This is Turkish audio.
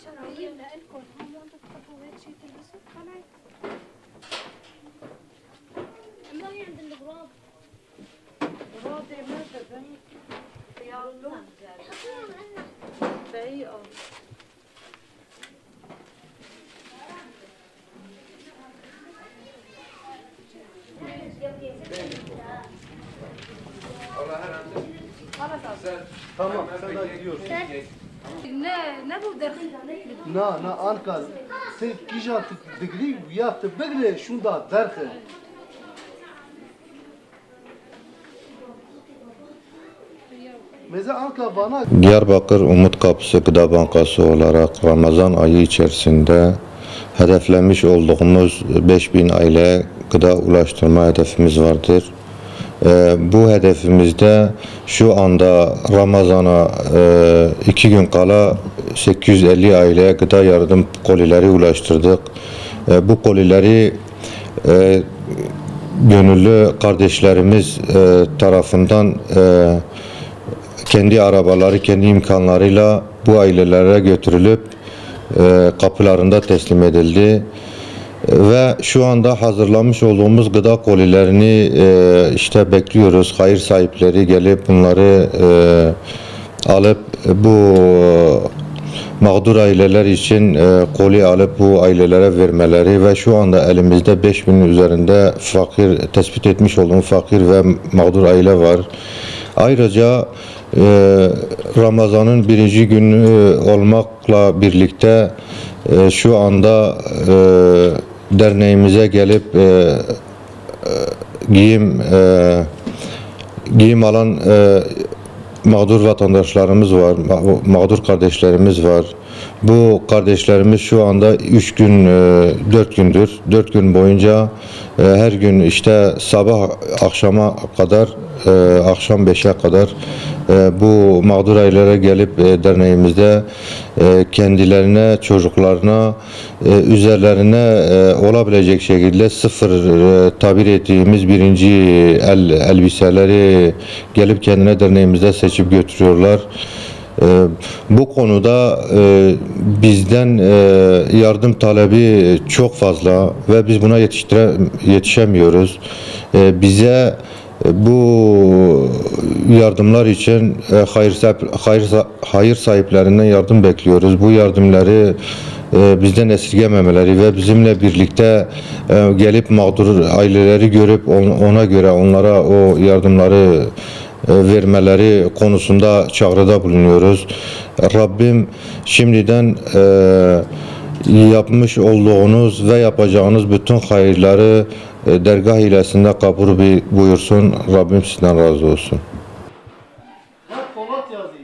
شرايين لإلكم هم وانتم بتحطوا هيك شيء تلبسوا طلعي. ما هي عند الغراب؟ غراضي ما تبين يالو باي Tamam, sen de gidiyorsun. Ne bu dersin? Na Anka, sen kişa tıklı ya tıklı şunda derken. Mesela Anka bana Diyarbakır Umut Kapısı Gıda Bankası olarak Ramazan ayı içerisinde hedeflemiş olduğumuz 5000 aileye gıda ulaştırma hedefimiz vardır. Bu hedefimizde şu anda Ramazan'a 2 gün kala 850 aileye gıda yardım kolileri ulaştırdık. Bu kolileri gönüllü kardeşlerimiz tarafından kendi arabaları, kendi imkanlarıyla bu ailelere götürülüp kapılarında teslim edildi. Ve şu anda hazırlamış olduğumuz gıda kolilerini işte bekliyoruz. Hayır sahipleri gelip bunları alıp bu mağdur aileler için koli alıp bu ailelere vermeleri ve şu anda elimizde 5000'in üzerinde fakir tespit etmiş olduğumuz fakir ve mağdur aile var. Ayrıca Ramazan'ın 1. günü olmakla birlikte şu anda derneğimize gelip giyim alan mağdur vatandaşlarımız var, mağdur kardeşlerimiz var. Bu kardeşlerimiz şu anda 3 gün, 4 gündür, 4 gün boyunca her gün işte sabah akşama kadar, akşam 5'e kadar bu mağdur ailelere gelip derneğimizde kendilerine, çocuklarına, üzerlerine olabilecek şekilde sıfır tabir ettiğimiz birinci el elbiseleri gelip kendine derneğimizde seçip götürüyorlar. Bu konuda bizden yardım talebi çok fazla ve biz buna yetişemiyoruz. Bize bu yardımlar için hayır sahiplerinden yardım bekliyoruz. Bu yardımları bizden esirgememeleri ve bizimle birlikte gelip mağdur aileleri görüp ona göre onlara o yardımları vermeleri konusunda çağrıda bulunuyoruz. Rabbim şimdiden yapmış olduğunuz ve yapacağınız bütün hayırları dergah hilesinde kabul buyursun. Rabbim sizden razı olsun. Polat yazıyor.